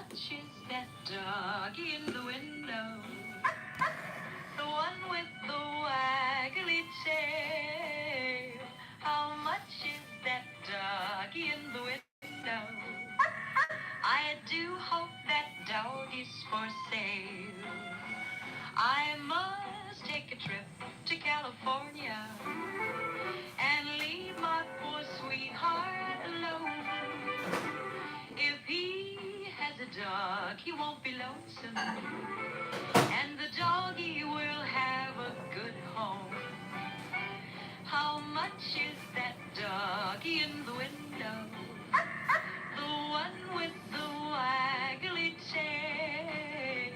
much is that doggy in the window? The one with the waggly tail. How much is that doggy in the window? I do hope that dog is for sale. I must take a trip to California and leave my poor sweetheart alone. If he has a dog, he won't be lonesome, and the doggy will have a good home. How much is that doggy in the window? The one with the waggly tail.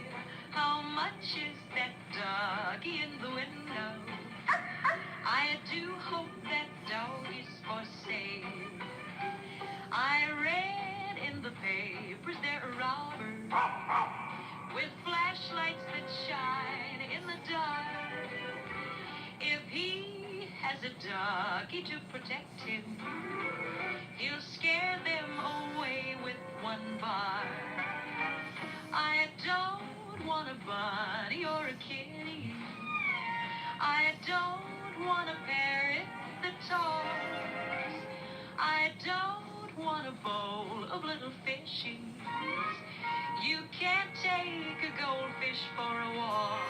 How much is that doggy in the window? I do hope that dog is for sale. I read in the papers there are robbers with flashlights that shine in the dark. If he has a doggy to protect him, he'll scare them away with one bark. I don't want a bunny or a kitty. I don't want a parrot that talks. I don't want a bowl of little fishies. You can't take a goldfish for a walk.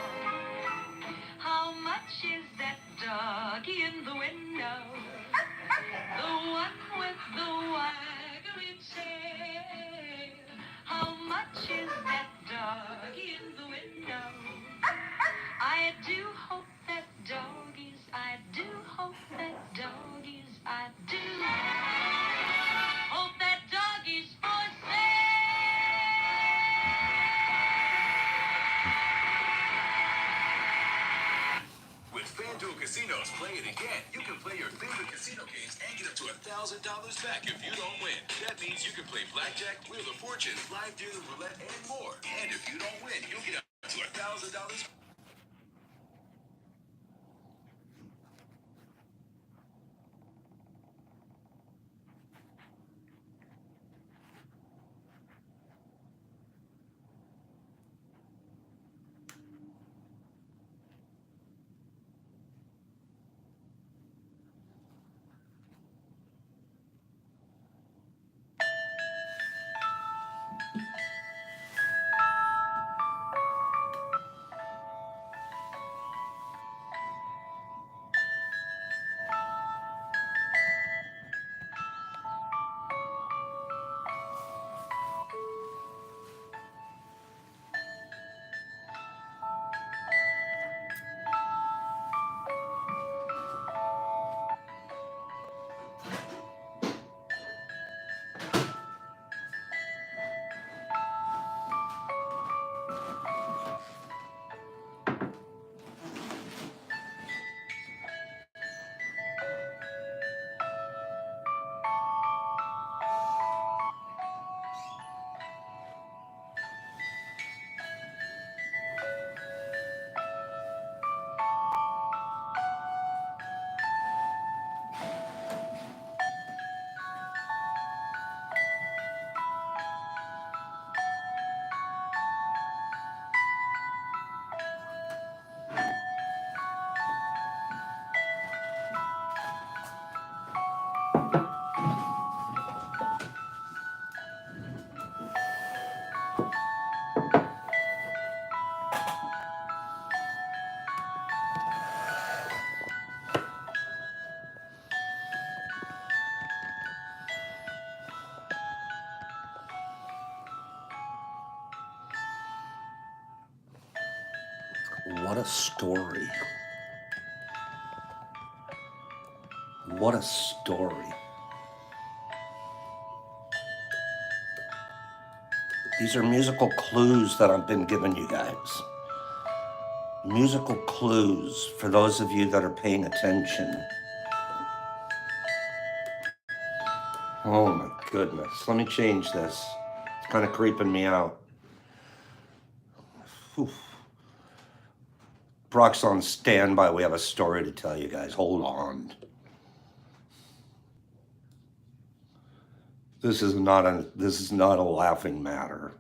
How much is that doggy in the window? The one with the waggly tail. How much is that doggy in the window? I do hope that doggies, I do hope that doggies, I do hope that doggies for sale. With FanDuel Casinos, play it again. You can play your favorite casino games and get up to $1,000 back if you don't win. That means you can play blackjack, Wheel of Fortune, live dealer roulette, and more. And if you don't win, you'll get up to $1,000. What a story. What a story. These are musical clues that I've been giving you guys. Musical clues for those of you that are paying attention. Oh my goodness. Let me change this. It's kind of creeping me out. Whew. Brock's on standby. We have a story to tell you guys. Hold on. This is not a laughing matter.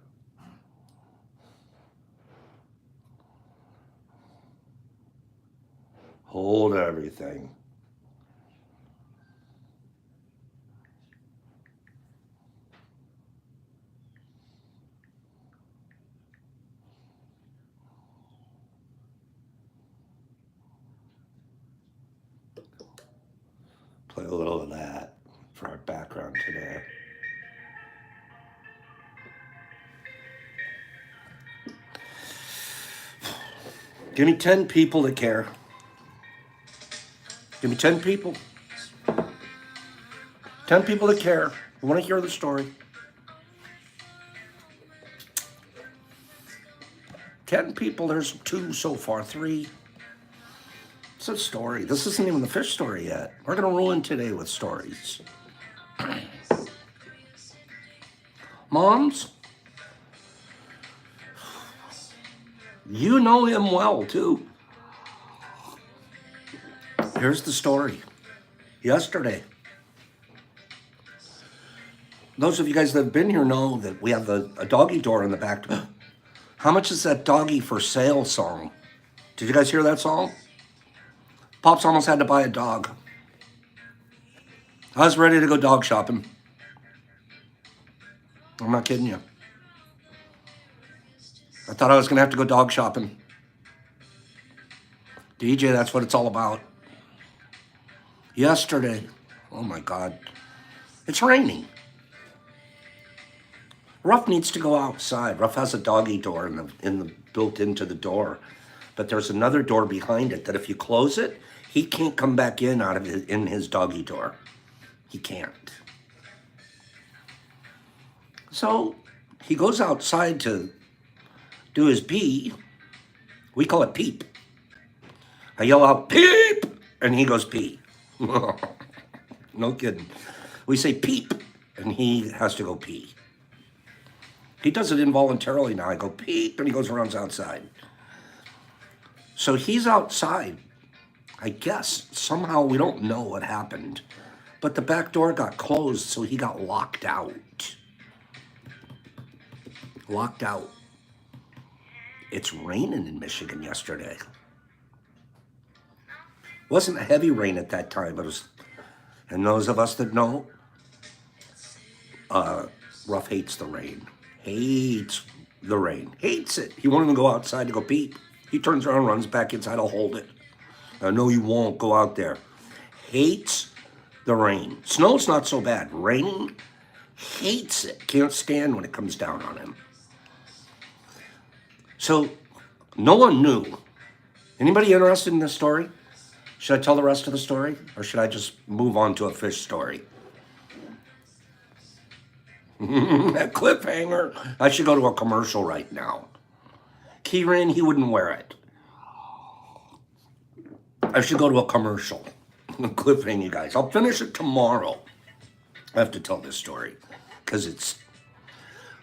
Hold everything. Play a little of that for our background today. Give me 10 people that care. Give me 10 people. 10 people that care. I want to hear the story. 10 people. There's 2 so far. 3. It's a story. This isn't even the fish story yet. We're going to ruin today with stories. Moms, you know him well, too. Here's the story. Yesterday, those of you guys that have been here know that we have a doggy door in the back. How much is that doggy for sale song? Did you guys hear that song? Pops almost had to buy a dog. I was ready to go dog shopping. I'm not kidding you. I thought I was going to have to go dog shopping. DJ, that's what it's all about. Yesterday, oh my God, it's raining. Ruff needs to go outside. Ruff has a doggy door built into the door, but there's another door behind it that if you close it, he can't come back in in his doggy door. He can't. So he goes outside to do his pee. We call it peep. I yell out, peep, and he goes pee. No kidding. We say peep, and he has to go pee. He does it involuntarily now. I go peep, and he runs outside. So he's outside. I guess somehow we don't know what happened, but the back door got closed, so he got locked out. Locked out. It's raining in Michigan yesterday. It wasn't a heavy rain at that time, but it was, and those of us that know, Ruff hates the rain. Hates the rain. Hates it. He won't even go outside to go peep. He turns around, runs back inside, I'll hold it. I know you won't go out there. Hates the rain. Snow's not so bad. Rain, hates it. Can't stand when it comes down on him. So no one knew. Anybody interested in this story? Should I tell the rest of the story? Or should I just move on to a fish story? That cliffhanger. I should go to a commercial right now. Kieran, he wouldn't wear it. I should go to a commercial. Cliffhanger, you guys. I'll finish it tomorrow. I have to tell this story because it's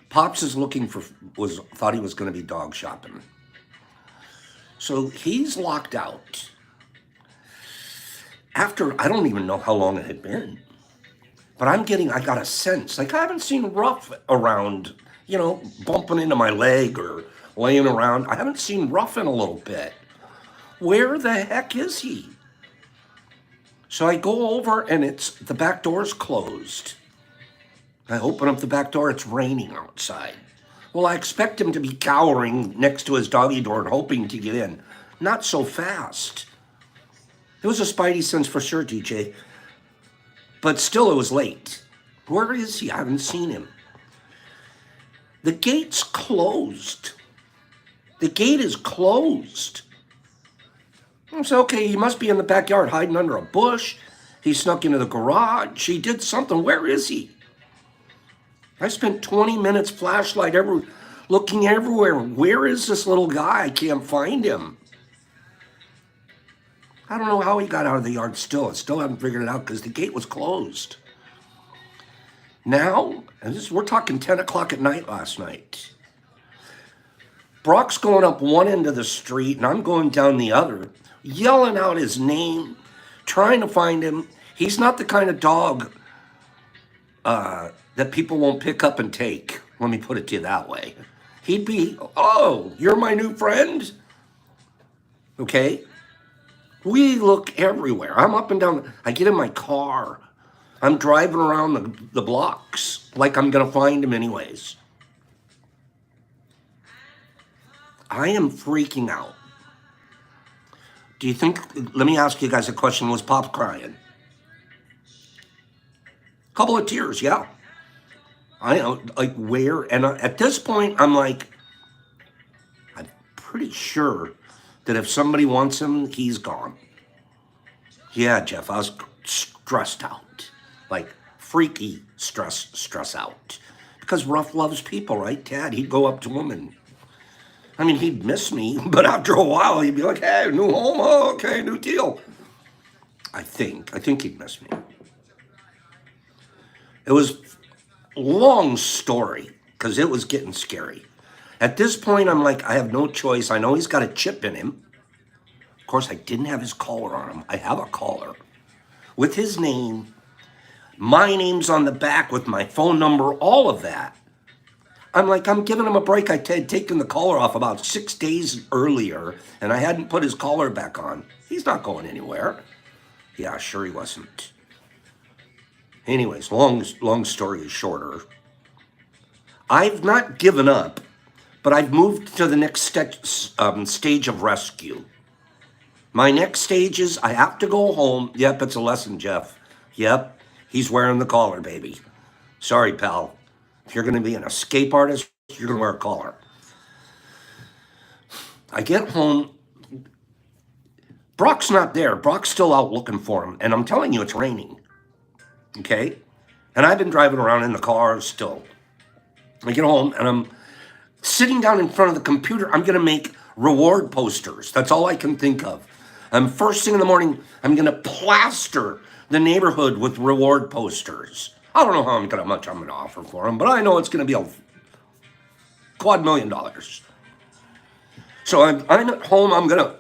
Pops is thought he was going to be dog shopping. So he's locked out. After, I don't even know how long it had been, but I got a sense, like I haven't seen Ruff around, bumping into my leg or laying around. I haven't seen Ruff in a little bit. Where the heck is he? So I go over and the back door's closed. I open up the back door, it's raining outside. Well, I expect him to be cowering next to his doggy door and hoping to get in. Not so fast. It was a spidey sense for sure, DJ. But still, it was late. Where is he? I haven't seen him. The gate's closed. The gate is closed. It's okay, he must be in the backyard hiding under a bush. He snuck into the garage. He did something. Where is he? I spent 20 minutes flashlight looking everywhere. Where is this little guy? I can't find him. I don't know how he got out of the yard still. I still haven't figured it out because the gate was closed. Now, we're talking 10 o'clock at night last night. Brock's going up one end of the street and I'm going down the other, yelling out his name, trying to find him. He's not the kind of dog that people won't pick up and take. Let me put it to you that way. He'd be, oh, you're my new friend? Okay. We look everywhere. I'm up and down. I get in my car. I'm driving around the blocks like I'm going to find him anyways. I am freaking out. Do you think, let me ask you guys a question. Was Pop crying? Couple of tears, yeah. I know, like where? And at this point, I'm like, I'm pretty sure that if somebody wants him, he's gone. Yeah, Jeff, I was stressed out. Like freaky stress out. Because Ruff loves people, right, Tad? He'd go up to him and, I mean, he'd miss me, but after a while, he'd be like, hey, new home, oh, okay, new deal. I think he'd miss me. It was a long story, because it was getting scary. At this point, I'm like, I have no choice. I know he's got a chip in him. Of course, I didn't have his collar on him. I have a collar with his name. My name's on the back with my phone number, all of that. I'm like, I'm giving him a break. I had taken the collar off about 6 days earlier, and I hadn't put his collar back on. He's not going anywhere. Yeah, sure he wasn't. Anyways, long story shorter. I've not given up, but I've moved to the next stage of rescue. My next stage is I have to go home. Yep, it's a lesson, Jeff. Yep, he's wearing the collar, baby. Sorry, pal. If you're going to be an escape artist, you're going to wear a collar. I get home. Brock's not there. Brock's still out looking for him. And I'm telling you, it's raining. Okay? And I've been driving around in the car still. I get home and I'm sitting down in front of the computer. I'm going to make reward posters. That's all I can think of. First thing in the morning, I'm going to plaster the neighborhood with reward posters. I don't know how much I'm going to offer for them, but I know it's going to be a $250,000. So I'm at home. I'm going to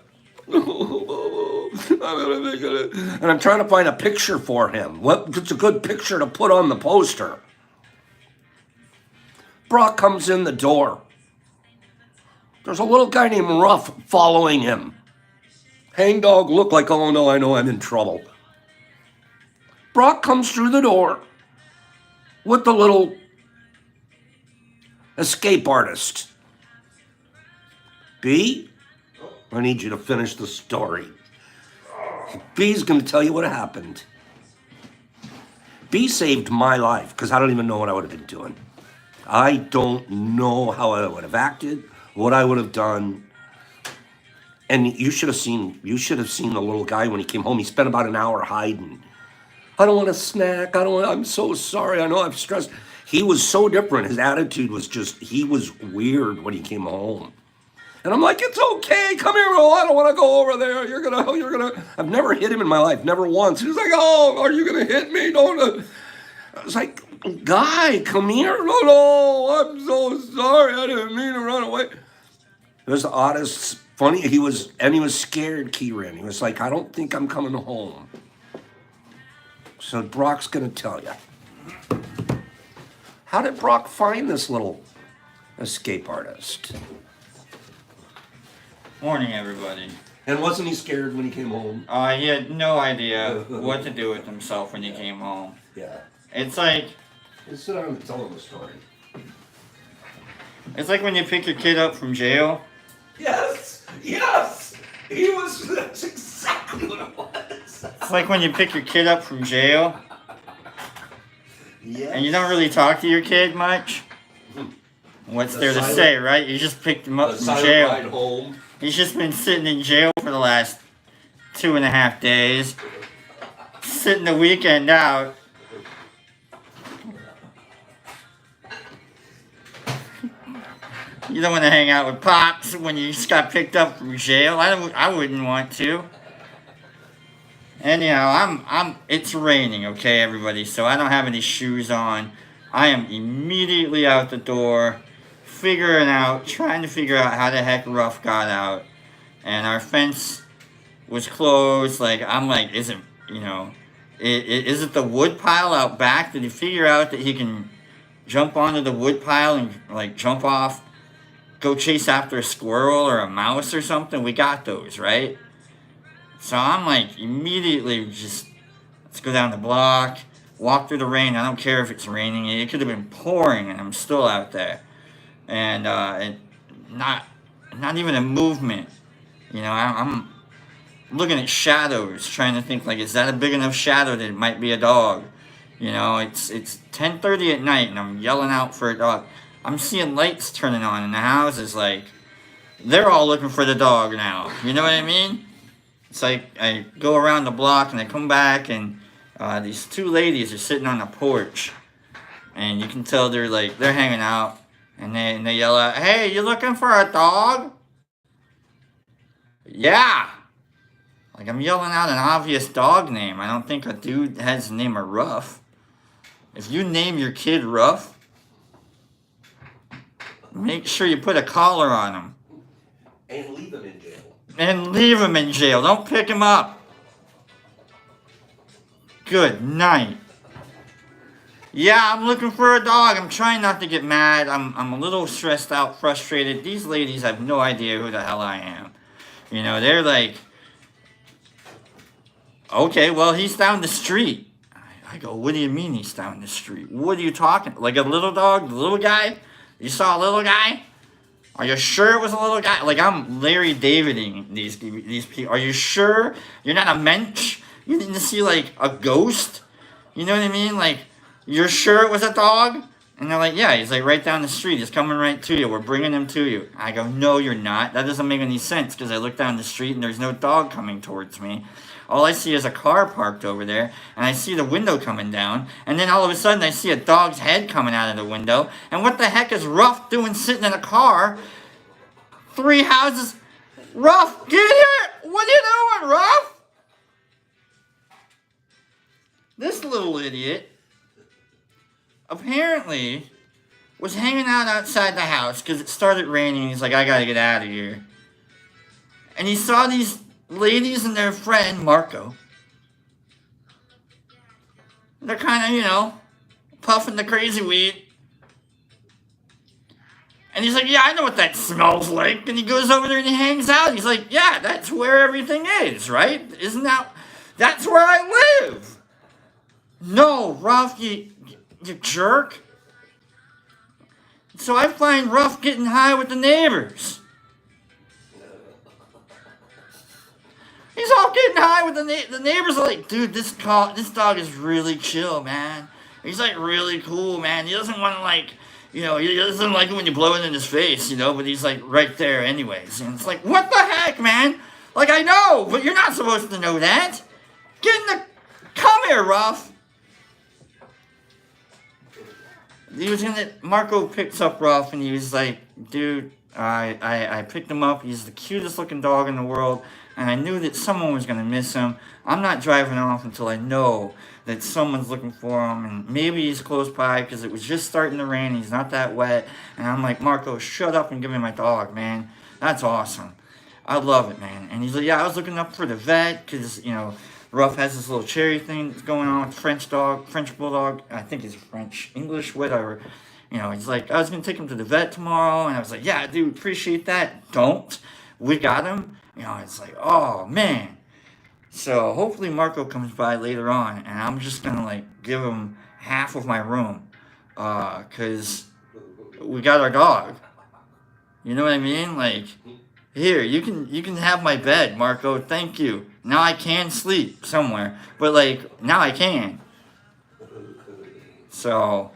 make it. And I'm trying to find a picture for him. What's a good picture to put on the poster? Brock comes in the door. There's a little guy named Ruff following him. Hangdog looked like, oh no, I know I'm in trouble. Brock comes through the door with the little escape artist. B, I need you to finish the story. B's going to tell you what happened. B saved my life because I don't even know what I would have been doing. I don't know how I would have acted, what I would have done. And you should have seen the little guy when he came home. He spent about an hour hiding. I don't want a snack. I'm so sorry. I know I'm stressed. He was so different. His attitude was he was weird when he came home. And I'm like, it's okay. Come here. Oh, I don't want to go over there. You're gonna. I've never hit him in my life. Never once. He was like, oh, are you going to hit me? Don't. I was like, guy, come here. No, I'm so sorry. I didn't mean to run away. It was the oddest, funny. He was scared, Kieran. He was like, I don't think I'm coming home. So Brock's going to tell you. How did Brock find this little escape artist? Morning, everybody. And wasn't he scared when he came home? He had no idea what to do with himself when he came home. Yeah. It's like... Just sit down and tell him the story. It's like when you pick your kid up from jail. Yes! That's exactly what it was. It's like when you pick your kid up from jail. Yes. And you don't really talk to your kid much. What's there to say, right? You just picked him up from jail. Ride home. He's just been sitting in jail for the last 2.5 days. Sitting the weekend out. You don't want to hang out with Pops when you just got picked up from jail. I wouldn't want to. Anyhow, it's raining, okay, everybody, so I don't have any shoes on. I am immediately out the door, trying to figure out how the heck Ruff got out. And our fence was closed. I'm like, is it the wood pile out back? Did he figure out that he can jump onto the wood pile and, jump off? Go chase after a squirrel or a mouse or something? We got those, right? So I'm like immediately just, let's go down the block, walk through the rain. I don't care if it's raining. It could have been pouring and I'm still out there. And not even a movement. You know, I'm looking at shadows, trying to think like, is that a big enough shadow that it might be a dog? You know, it's 10:30 at night and I'm yelling out for a dog. I'm seeing lights turning on in the houses, like they're all looking for the dog now. You know what I mean? It's like I go around the block and I come back and these two ladies are sitting on the porch, and you can tell they're hanging out, and they yell out, "Hey, you looking for a dog?" Yeah. Like I'm yelling out an obvious dog name. I don't think a dude has the name of Ruff. If you name your kid Ruff, make sure you put a collar on him. And leave him in jail. And leave him in jail. Don't pick him up. Good night. Yeah, I'm looking for a dog. I'm trying not to get mad. I'm a little stressed out, frustrated. These ladies have no idea who the hell I am. You know, they're like, okay, well, he's down the street. I go, what do you mean he's down the street? What are you talking? Like a little dog? The little guy? You saw a little guy? Are you sure it was a little guy? Like I'm Larry Daviding these people. Are you sure you're not a mensch? You didn't see like a ghost? You know what I mean? Like, you're sure it was a dog? And they're like, yeah, he's like right down the street. He's coming right to you. We're bringing him to you. I go, no, you're not. That doesn't make any sense because I look down the street and there's no dog coming towards me. All I see is a car parked over there, and I see the window coming down, and then all of a sudden I see a dog's head coming out of the window, and what the heck is Ruff doing sitting in a car? 3 houses. Ruff, get here! What are you doing, Ruff? This little idiot apparently was hanging out outside the house because it started raining. He's like, I gotta get out of here. And he saw these ladies and their friend, Marco. They're kind of, you know, puffing the crazy weed. And he's like, yeah, I know what that smells like. And he goes over there and he hangs out. He's like, yeah, that's where everything is, right? Isn't that's where I live. No, Ruff, you jerk. So I find Ruff getting high with the neighbors. He's all getting high with the neighbors are like, dude, this dog is really chill, man. He's like really cool, man. He doesn't want to like, you know, he doesn't like it when you blow it in his face, you know, but he's like right there anyways. And it's like, what the heck, man? Like, I know, but you're not supposed to know that. Come here, Ruff. Marco picks up Ruff and he was like, dude, I picked him up. He's the cutest looking dog in the world. And I knew that someone was going to miss him. I'm not driving off until I know that someone's looking for him. And maybe he's close by because it was just starting to rain. He's not that wet. And I'm like, Marco, shut up and give me my dog, man. That's awesome. I love it, man. And he's like, yeah, I was looking up for the vet because, you know, Ruff has this little cherry thing that's going on with French bulldog. I think he's French, English, whatever. You know, he's like, I was going to take him to the vet tomorrow. And I was like, yeah, dude, appreciate that. Don't. We got him. You know, it's like, oh, man. So hopefully Marco comes by later on, and I'm just going to, like, give him half of my room because we got our dog. You know what I mean? Like, here, you can have my bed, Marco. Thank you. Now I can sleep somewhere. But, like, now I can. So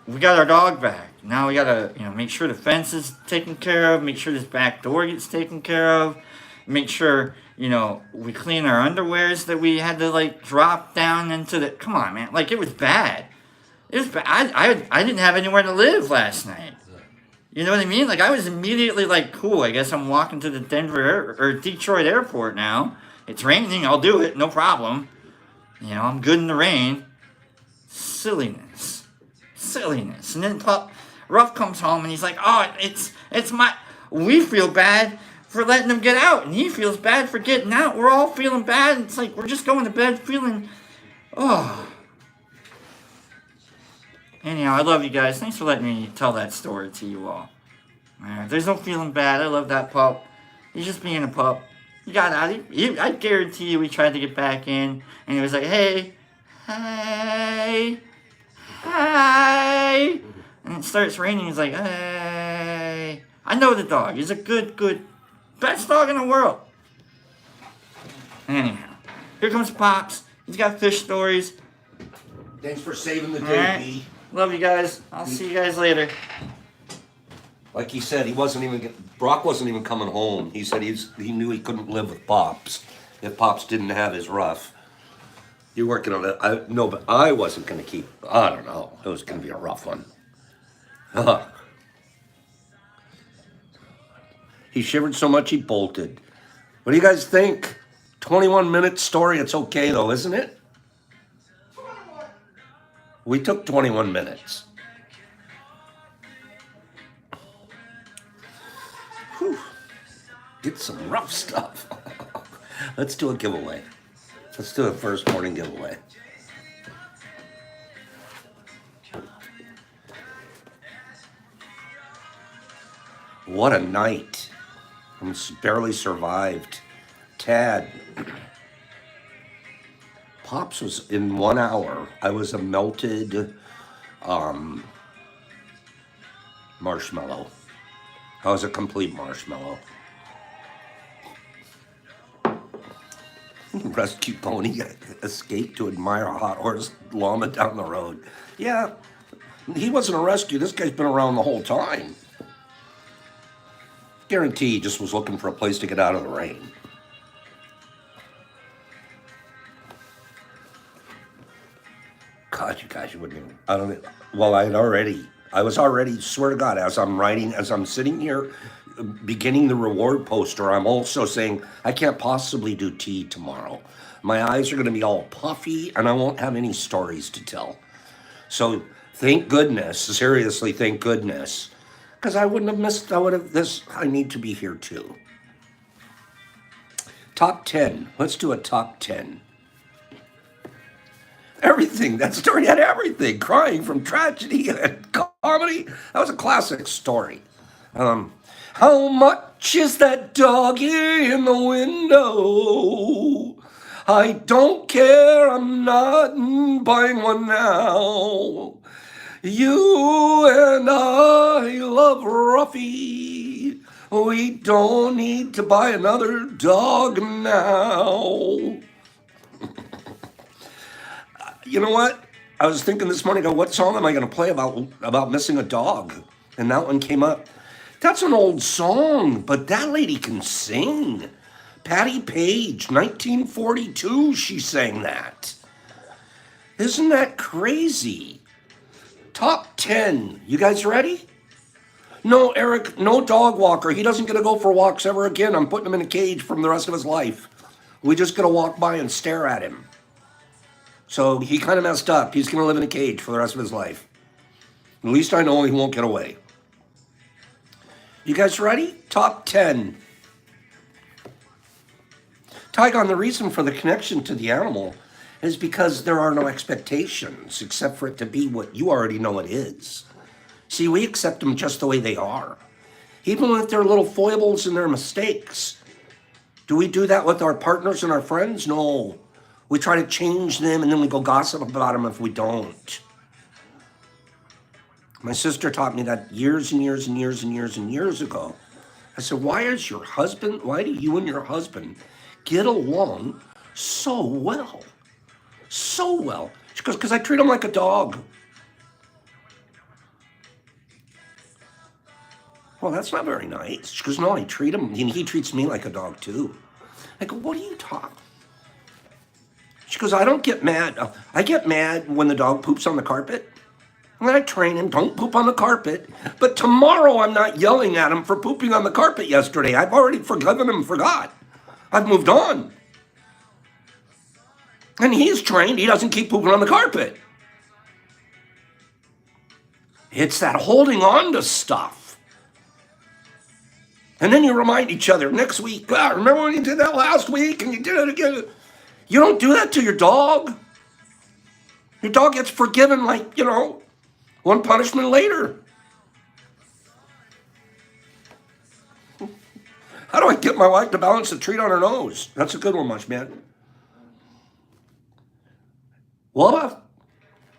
we got our dog back. Now we gotta, you know, make sure the fence is taken care of, make sure this back door gets taken care of, make sure, you know, we clean our underwears that we had to, like, drop down into the, come on, man, like, it was bad. It was bad. I didn't have anywhere to live last night. You know what I mean? Like, I was immediately like, cool, I guess I'm walking to the Detroit airport now. It's raining, I'll do it, no problem. You know, I'm good in the rain. Silliness. And then Ruff comes home and he's like, oh, we feel bad for letting him get out, and he feels bad for getting out. We're all feeling bad. It's like we're just going to bed feeling, oh. Anyhow, I love you guys. Thanks for letting me tell that story to you all. There's no feeling bad. I love that pup. He's just being a pup. He got out. I guarantee you, we tried to get back in, and he was like, "Hey, hey, hey," and it starts raining. He's like, "Hey." I know the dog. He's a good, best dog in the world. Anyhow, here comes Pops. He's got fish stories. Thanks for saving the All day, right. B. Love you guys. I'll see you guys later. Like he said, Brock wasn't even coming home. He said he knew he couldn't live with Pops if Pops didn't have his rough. You're working on it. No, but I wasn't going to keep, I don't know. It was going to be a rough one. He shivered so much he bolted. What do you guys think? 21-minute story. It's okay though, isn't it? We took 21 minutes. Whew. Get some rough stuff. Let's do a giveaway. Let's do a first morning giveaway. What a night. I barely survived. Tad. Pops was in 1 hour. I was a melted marshmallow. I was a complete marshmallow. Rescue pony escaped to admire a hot horse llama down the road. Yeah, he wasn't a rescue. This guy's been around the whole time. Guarantee he just was looking for a place to get out of the rain. God, you guys, you wouldn't even, I don't, well, I was already, swear to God, as I'm sitting here beginning the reward poster, I'm also saying, I can't possibly do tea tomorrow. My eyes are going to be all puffy and I won't have any stories to tell. So thank goodness, seriously, thank goodness. Because I wouldn't have missed, I need to be here too. Top 10, let's do a top 10. Everything, that story had everything. Crying from tragedy and comedy. That was a classic story. How much is that doggy in the window? I don't care, I'm not buying one now. You and I love Ruffy. We don't need to buy another dog now. You know what? I was thinking this morning, what song am I going to play about missing a dog? And that one came up. That's an old song, but that lady can sing. Patti Page, 1942, she sang that. Isn't that crazy? Top 10. You guys ready? No, Eric, no dog walker. He doesn't get to go for walks ever again. I'm putting him in a cage from the rest of his life. We just got to walk by and stare at him. So he kind of messed up. He's going to live in a cage for the rest of his life. At least I know he won't get away. You guys ready? Top 10. Tygon, the reason for the connection to the animal is because there are no expectations except for it to be what you already know it is. See, we accept them just the way they are. Even with their little foibles and their mistakes. Do we do that with our partners and our friends? No. We try to change them and then we go gossip about them if we don't. My sister taught me that years and years and years and years and years ago. I said, why do you and your husband get along so well? So well. She goes, because I treat him like a dog. Well, that's not very nice. She goes, no, I treat him, and he treats me like a dog too. I go, what are you talking? She goes, I don't get mad. I get mad when the dog poops on the carpet. And then I train him, don't poop on the carpet. But tomorrow I'm not yelling at him for pooping on the carpet yesterday. I've already forgiven him, forgot. I've moved on. And he's trained, he doesn't keep pooping on the carpet. It's that holding on to stuff. And then you remind each other next week, remember when you did that last week and you did it again? You don't do that to your dog. Your dog gets forgiven like, one punishment later. I How do I get my wife to balance the treat on her nose? That's a good one, Mush Man. What?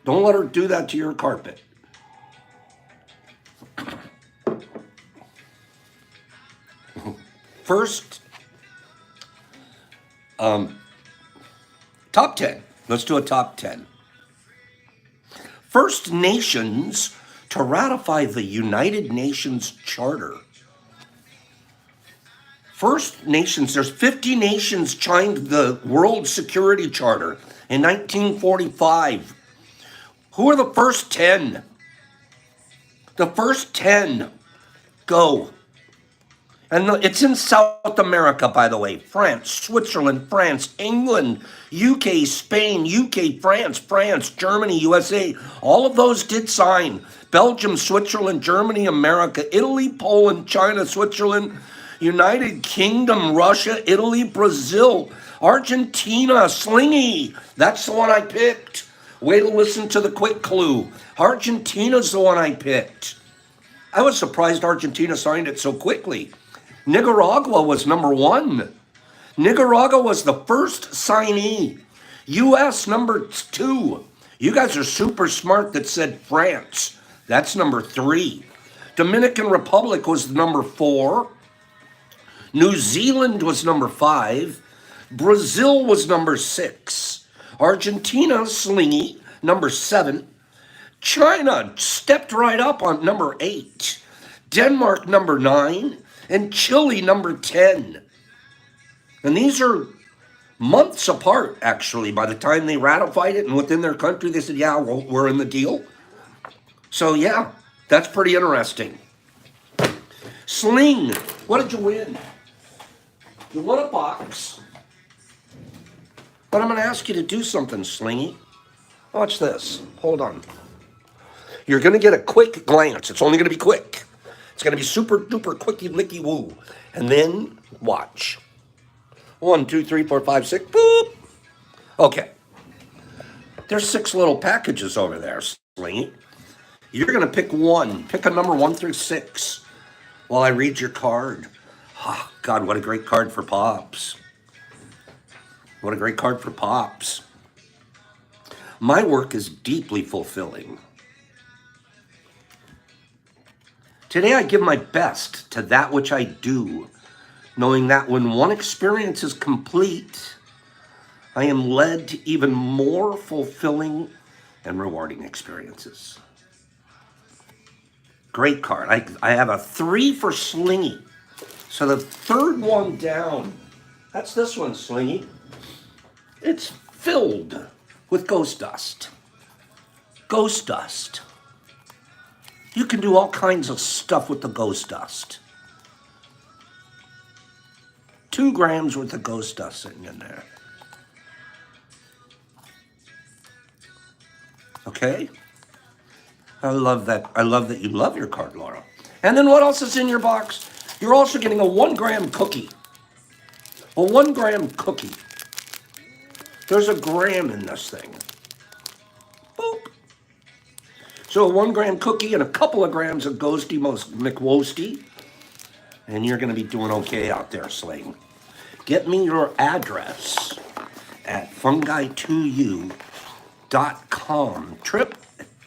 Don't let her do that to your carpet. First, top 10. Let's do a top 10. First nations to ratify the United Nations Charter. First nations, there's 50 nations signed the World Security Charter in 1945. Who are the first 10? The first 10. Go. And it's in South America, by the way. France, Switzerland, France, England, UK, Spain, UK, France, Germany, USA. All of those did sign. Belgium, Switzerland, Germany, America, Italy, Poland, China, Switzerland, United Kingdom, Russia, Italy, Brazil, Argentina, Slingy. That's the one I picked. Way to listen to the quick clue. Argentina's the one I picked. I was surprised Argentina signed it so quickly. Nicaragua was number 1. Nicaragua was the first signee. U.S. number 2. You guys are super smart that said France. That's number 3. Dominican Republic was number 4. New Zealand was number 5. Brazil was number 6. Argentina, Slingy, number 7. China stepped right up on number 8. Denmark, number 9. And Chile, number 10. And these are months apart, actually. By the time they ratified it and within their country, they said, yeah, well, we're in the deal. So, yeah, that's pretty interesting. Sling, what did you win? You won a box. But I'm going to ask you to do something, Slingy. Watch this. Hold on. You're going to get a quick glance. It's only going to be quick. It's going to be super duper quicky licky woo. And then watch. 1, 2, 3, 4, 5, 6. Boop. Okay. There's 6 little packages over there, Slingy. You're going to pick one. Pick a number 1 through 6 while I read your card. Oh, God, what a great card for Pops. What a great card for Pops. My work is deeply fulfilling. Today I give my best to that which I do, knowing that when one experience is complete, I am led to even more fulfilling and rewarding experiences. Great card. I have a 3 for Slingy. So the third one down, that's this one, Slingy. It's filled with ghost dust. Ghost dust. You can do all kinds of stuff with the ghost dust. 2 grams worth of ghost dust sitting in there. Okay? I love that. I love that you love your card, Laura. And then what else is in your box? You're also getting a 1 gram cookie. A 1 gram cookie. There's a gram in this thing. Boop. So a 1 gram cookie and a couple of grams of Ghosty McWosty. And you're going to be doing okay out there, Sling. Get me your address at fungi2u.com. Trip,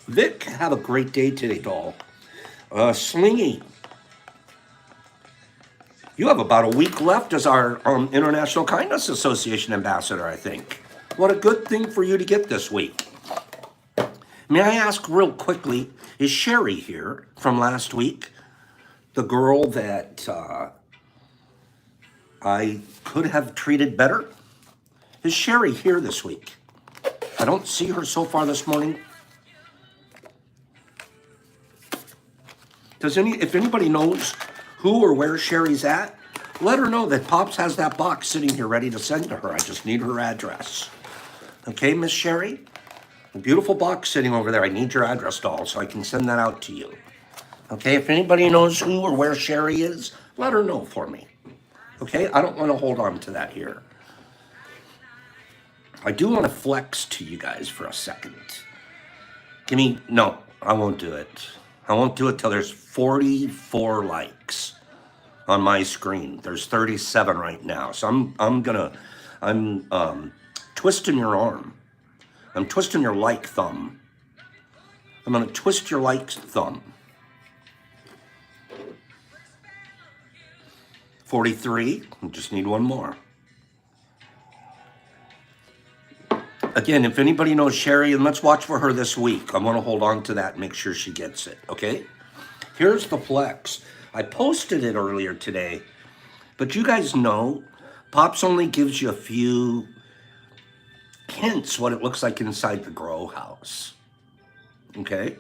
Vic, have a great day today, doll. Slingy, you have about a week left as our International Kindness Association ambassador, I think. What a good thing for you to get this week. May I ask real quickly, is Sherry here from last week? The girl that I could have treated better? Is Sherry here this week? I don't see her so far this morning. If anybody knows who or where Sherry's at, let her know that Pops has that box sitting here ready to send to her. I just need her address. Okay, Miss Sherry? A beautiful box sitting over there. I need your address, doll, so I can send that out to you. Okay, if anybody knows who or where Sherry is, let her know for me. Okay, I don't want to hold on to that here. I do want to flex to you guys for a second. No, I won't do it. I won't do it till there's 44 likes. on my screen. There's 37 right now. So I'm twisting your arm. I'm twisting your like thumb. I'm gonna twist your like thumb. 43, we just need one more. Again, if anybody knows Sherry, and let's watch for her this week. I want to hold on to that and make sure she gets it, okay? Here's the flex. I posted it earlier today, but you guys know Pops only gives you a few hints what it looks like inside the grow house, okay?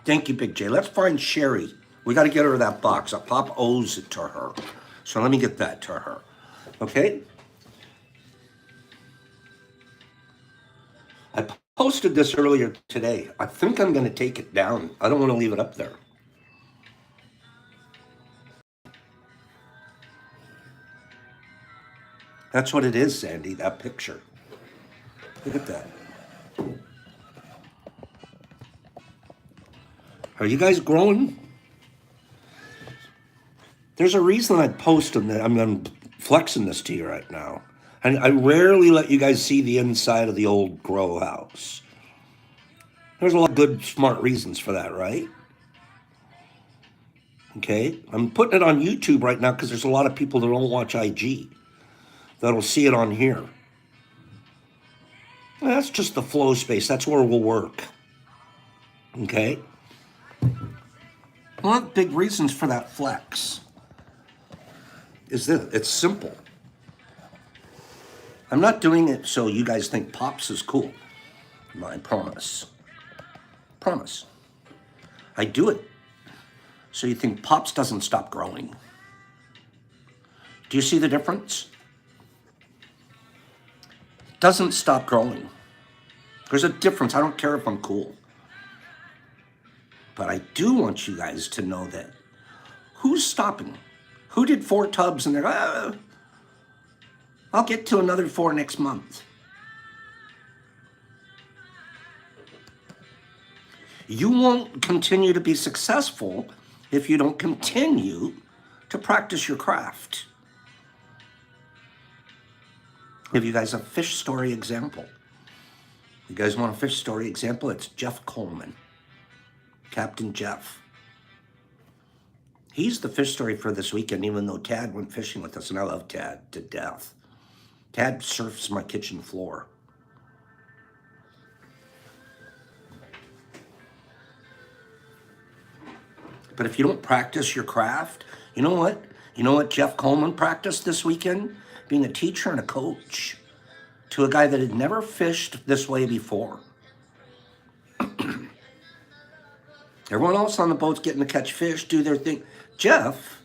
Thank you, Big J. Let's find Sherry. We got to get her that box. Pop owes it to her. So let me get that to her, okay? I posted this earlier today. I think I'm going to take it down. I don't want to leave it up there. That's what it is, Sandy, that picture. Look at that. Are you guys growing? There's a reason I post them. That I'm flexing this to you right now. And I rarely let you guys see the inside of the old grow house. There's a lot of good, smart reasons for that, right? Okay, I'm putting it on YouTube right now because there's a lot of people that don't watch IG that'll see it on here. Well, that's just the flow space. That's where we'll work. Okay? One of the big reasons for that flex is this. It's simple. I'm not doing it so you guys think Pops is cool. I promise. Promise. I do it so you think Pops doesn't stop growing. Do you see the difference? It doesn't stop growing. There's a difference. I don't care if I'm cool. But I do want you guys to know that who's stopping? Who did 4 tubs and they're, I'll get to another 4 next month. You won't continue to be successful if you don't continue to practice your craft. Give you guys a fish story example. You guys want a fish story example? It's Jeff Coleman, Captain Jeff. He's the fish story for this weekend, even though Tad went fishing with us, and I love Tad to death. Tad surfs my kitchen floor. But if you don't practice your craft, you know what? You know what Jeff Coleman practiced this weekend? Being a teacher and a coach to a guy that had never fished this way before. Everyone else on the boat's getting to catch fish, do their thing. Jeff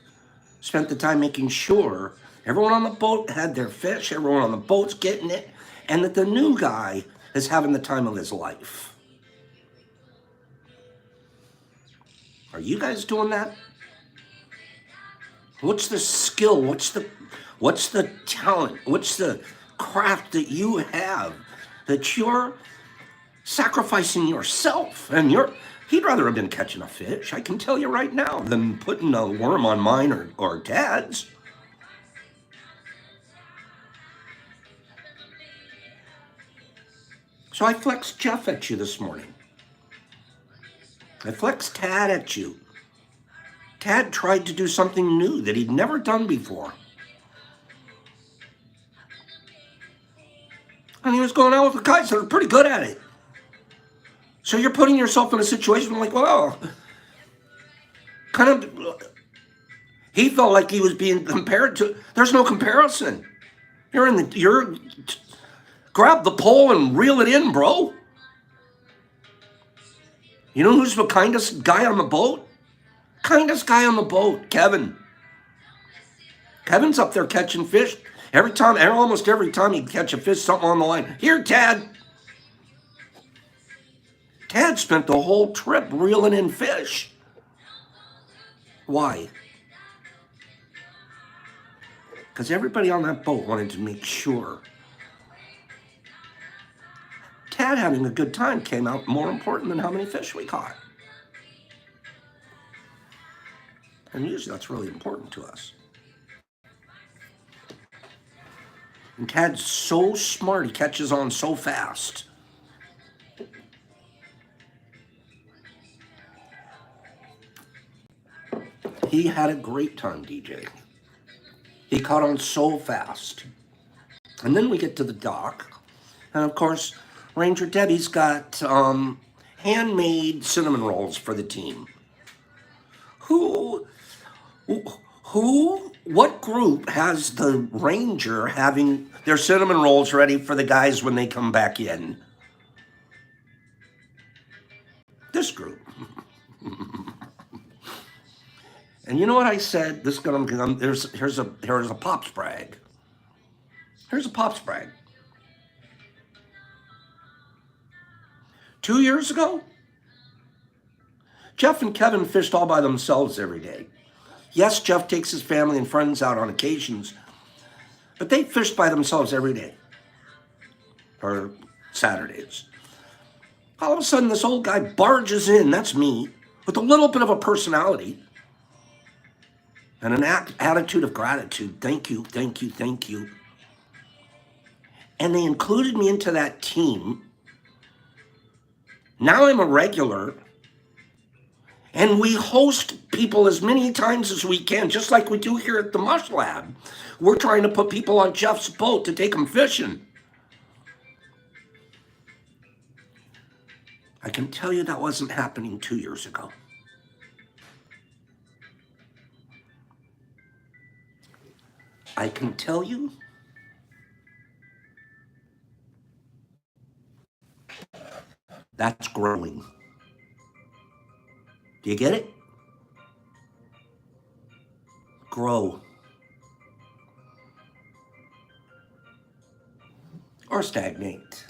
spent the time making sure everyone on the boat had their fish, everyone on the boat's getting it, and that the new guy is having the time of his life. Are you guys doing that? What's the skill? What's the talent? What's the craft that you have that you're sacrificing yourself? And he'd rather have been catching a fish, I can tell you right now, than putting a worm on mine or Dad's. So I flexed Jeff at you this morning. I flexed Tad at you. Tad tried to do something new that he'd never done before. And he was going out with the guys that are pretty good at it. So you're putting yourself in a situation like, well, kind of, he felt like he was being compared to, there's no comparison. Grab the pole and reel it in, bro. You know who's the kindest guy on the boat? Kindest guy on the boat, Kevin. Kevin's up there catching fish. Almost every time he'd catch a fish, something on the line. Here, Tad. Tad spent the whole trip reeling in fish. Why? Because everybody on that boat wanted to make sure Tad having a good time came out more important than how many fish we caught. And usually that's really important to us. And Tad's so smart, he catches on so fast. He had a great time, DJ. He caught on so fast. And then we get to the dock. And of course, Ranger Debbie's got handmade cinnamon rolls for the team. What group has the Ranger having their cinnamon rolls ready for the guys when they come back in? This group. And you know what I said? This is gonna here's a Pops brag. Here's a Pops brag. 2 years ago, Jeff and Kevin fished all by themselves every day. Yes, Jeff takes his family and friends out on occasions, but they fished by themselves every day, or Saturdays. All of a sudden, this old guy barges in, that's me, with a little bit of a personality and an attitude of gratitude. Thank you, thank you, thank you. And they included me into that team. Now I'm a regular. And we host people as many times as we can, just like we do here at the Mush Lab. We're trying to put people on Jeff's boat to take them fishing. I can tell you that wasn't happening 2 years ago. I can tell you that's growing. Do you get it? Grow. Or stagnate.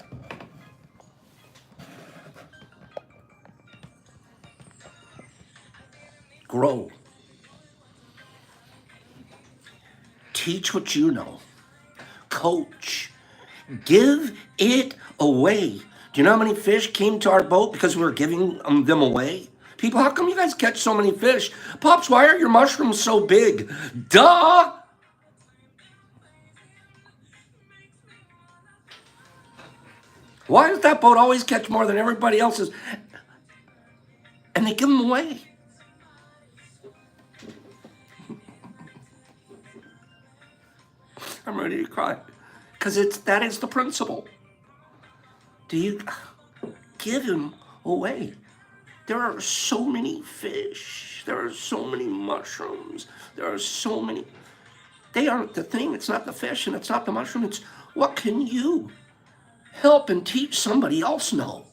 Grow. Teach what you know. Coach. Give it away. Do you know how many fish came to our boat because we were giving them away? People, how come you guys catch so many fish? Pops, why are your mushrooms so big? Duh! Why does that boat always catch more than everybody else's? And they give them away. I'm ready to cry. Because that is the principle. Do you give them away? There are so many fish. There are so many mushrooms. There are so many. They aren't the thing. It's not the fish and it's not the mushroom. It's what can you help and teach somebody else know?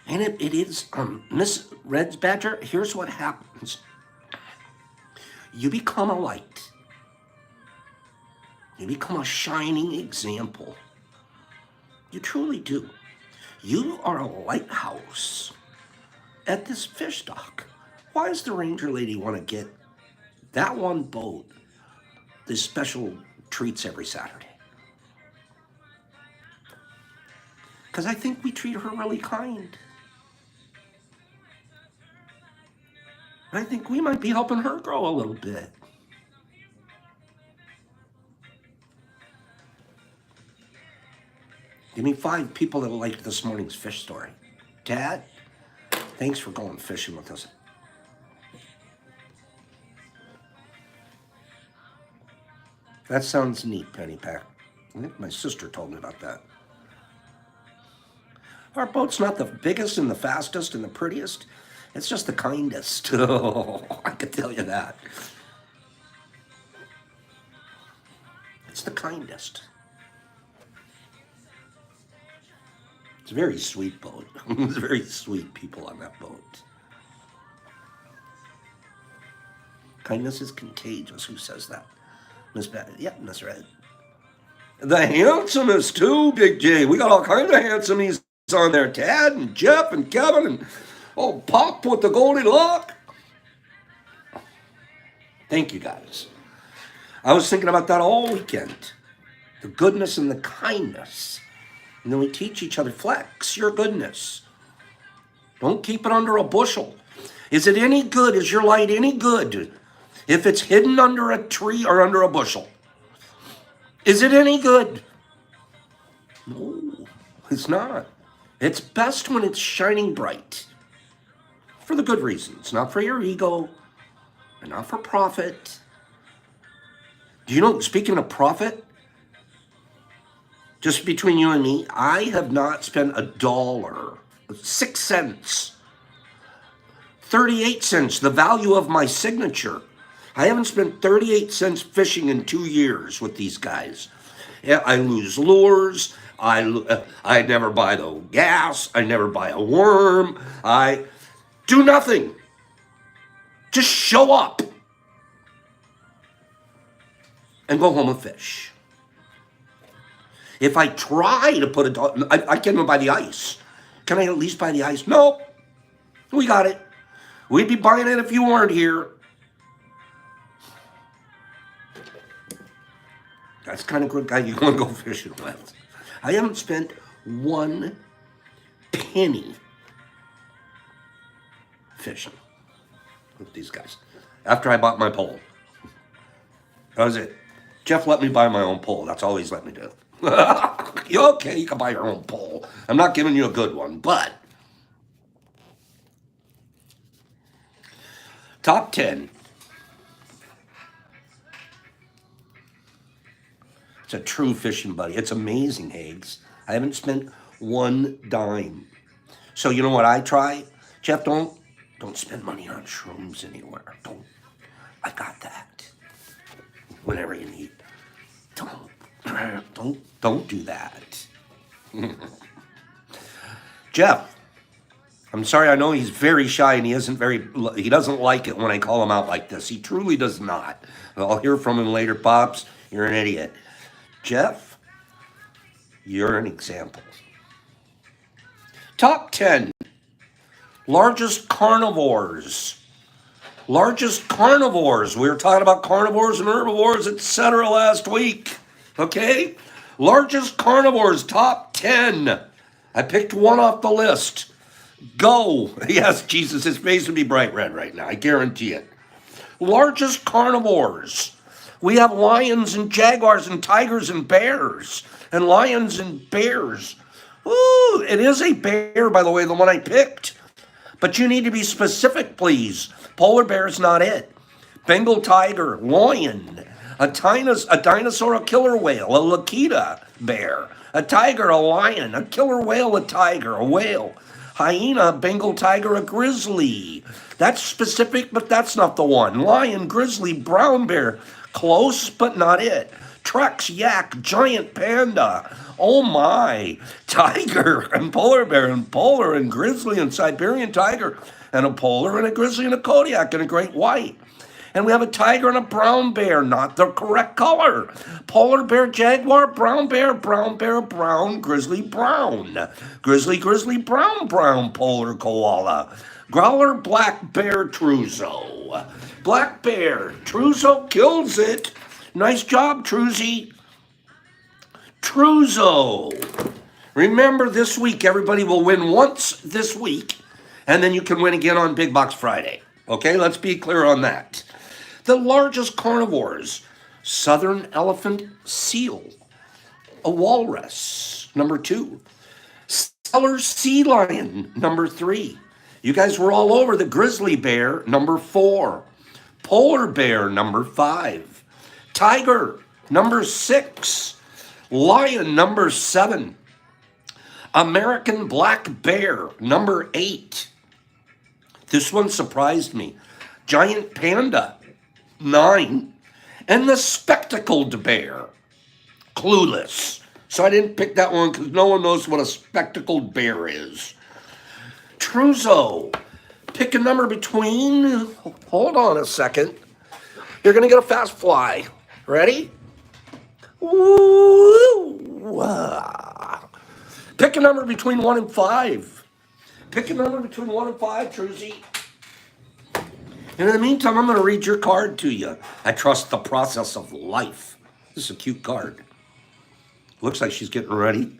And it is, Miss Red's Badger, here's what happens. You become a light. You become a shining example. You truly do. You are a lighthouse at this fish dock. Why does the Ranger lady want to get that one boat these special treats every Saturday? Because I think we treat her really kind. I think we might be helping her grow a little bit. Give me 5 people that liked this morning's fish story. Dad, thanks for going fishing with us. That sounds neat, Penny Pack. I think my sister told me about that. Our boat's not the biggest and the fastest and the prettiest. It's just the kindest. Oh, I can tell you that. It's the kindest. It's a very sweet boat. There's very sweet people on that boat. Kindness is contagious. Who says that? Miss Beth? Yeah, Miss Red. The handsomest too, Big J. We got all kinds of handsomies on there. Tad and Jeff and Kevin and Pop with the golden lock. Thank you, guys. I was thinking about that all weekend. The goodness and the kindness. And then we teach each other, flex your goodness. Don't keep it under a bushel. Is it any good? Is your light any good if it's hidden under a tree or under a bushel? Is it any good? No, it's not. It's best when it's shining bright. For the good reasons, not for your ego, and not for profit. Do you know, speaking of profit, just between you and me, I have not spent $1, 6 cents, 38 cents, the value of my signature. I haven't spent 38 cents fishing in 2 years with these guys. Yeah, I lose lures. I never buy the gas. I never buy a worm. I do nothing. Just show up and go home and fish. If I try to put I can't even buy the ice. Can I at least buy the ice? Nope. We got it. We'd be buying it if you weren't here. That's the kind of good guy you want to go fishing with. I haven't spent 1 penny fishing with these guys after I bought my pole. That was it. Jeff let me buy my own pole. That's all he's let me do. Okay, you can buy your own pole. I'm not giving you a good one, but top 10. It's a true fishing buddy. It's amazing, Hags. I haven't spent 1 dime. So you know what I try? Jeff, don't spend money on shrooms anywhere. Don't. I got that. Whenever you need. Don't do that. Jeff, I'm sorry, I know he's very shy and he doesn't like it when I call him out like this. He truly does not. I'll hear from him later. Pops, you're an idiot. Jeff, you're an example. Top 10 largest carnivores. Largest carnivores. We were talking about carnivores and herbivores, etc. last week. Okay? Largest carnivores, top 10. I picked one off the list. Go. Yes, Jesus, his face would be bright red right now. I guarantee it. Largest carnivores. We have lions and jaguars and tigers and bears. And lions and bears. Ooh, it is a bear, by the way, the one I picked. But you need to be specific, please. Polar bear is not it. Bengal tiger, lion, a dinosaur, a killer whale, a Lakita bear, a tiger, a lion, a killer whale, a tiger, a whale, hyena, Bengal tiger, a grizzly. That's specific, but that's not the one. Lion, grizzly, brown bear, close, but not it. Trex, yak, giant panda. Oh my. Tiger and polar bear and polar and grizzly and Siberian tiger and a polar and a grizzly and a Kodiak and a great white. And we have a tiger and a brown bear, not the correct color. Polar bear, jaguar, brown, brown, grizzly, brown. Grizzly, brown, polar koala. Growler, black bear, Truzo. Black bear, Truzo kills it. Nice job, Truzy. Truzo. Remember, this week, everybody will win once this week, and then you can win again on Big Box Friday. Okay, let's be clear on that. The largest carnivores: southern elephant seal, a walrus, number 2. Steller sea lion, number 3. You guys were all over the grizzly bear, number 4. Polar bear, number 5. Tiger, number 6. Lion, number 7. American black bear, number 8. This one surprised me. Giant panda, 9. And the spectacled bear, clueless. So I didn't pick that one because no one knows what a spectacled bear is. Truzo, pick a number between, hold on a second. You're going to get a fast fly. Ready? Ooh, pick a number between 1 and 5. Pick a number between 1 and 5, Truzy. And in the meantime, I'm going to read your card to you. I trust the process of life. This is a cute card. Looks like she's getting ready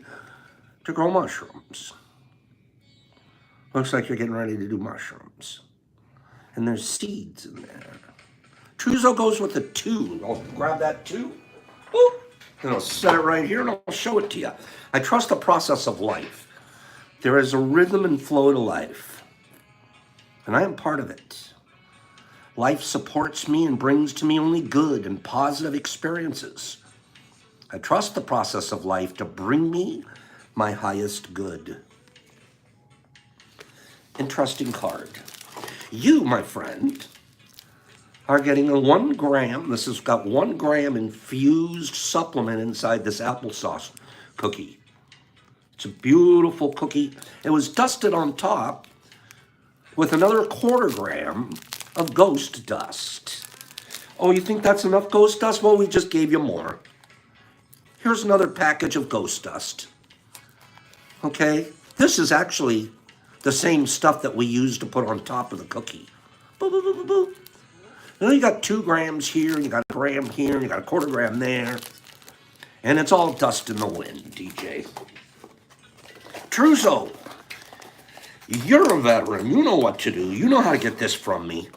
to grow mushrooms. Looks like you're getting ready to do mushrooms. And there's seeds in there. Truzo goes with a 2. I'll grab that 2. Boop. And I'll set it right here and I'll show it to you. I trust the process of life. There is a rhythm and flow to life, and I am part of it. Life supports me and brings to me only good and positive experiences. I trust the process of life to bring me my highest good. Interesting card. You, my friend, are getting a 1 gram. This has got 1 gram infused supplement inside this applesauce cookie. It's a beautiful cookie. It was dusted on top with another 1/4 gram of ghost dust. Oh, you think that's enough ghost dust? Well, we just gave you more. Here's another package of ghost dust. Okay? This is actually the same stuff that we use to put on top of the cookie. Boop, boop, boop, boop, boop. Now you got 2 grams here, you got a gram here, you got a 1/4 gram there. And it's all dust in the wind, DJ. Truzo, you're a veteran. You know what to do. You know how to get this from me.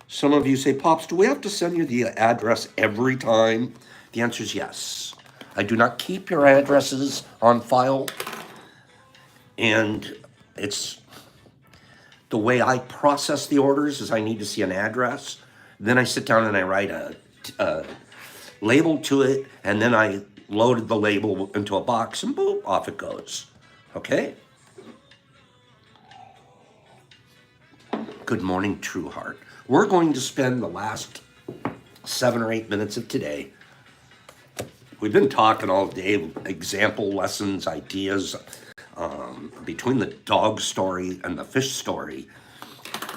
Some of you say, Pops, do we have to send you the address every time? The answer is yes. I do not keep your addresses on file. And it's the way I process the orders is I need to see an address. Then I sit down and I write a label to it, and then I loaded the label into a box, and boom, off it goes. Okay? Good morning, True Heart. We're going to spend the last 7 or 8 minutes of today. We've been talking all day, example, lessons, ideas. Between the dog story and the fish story,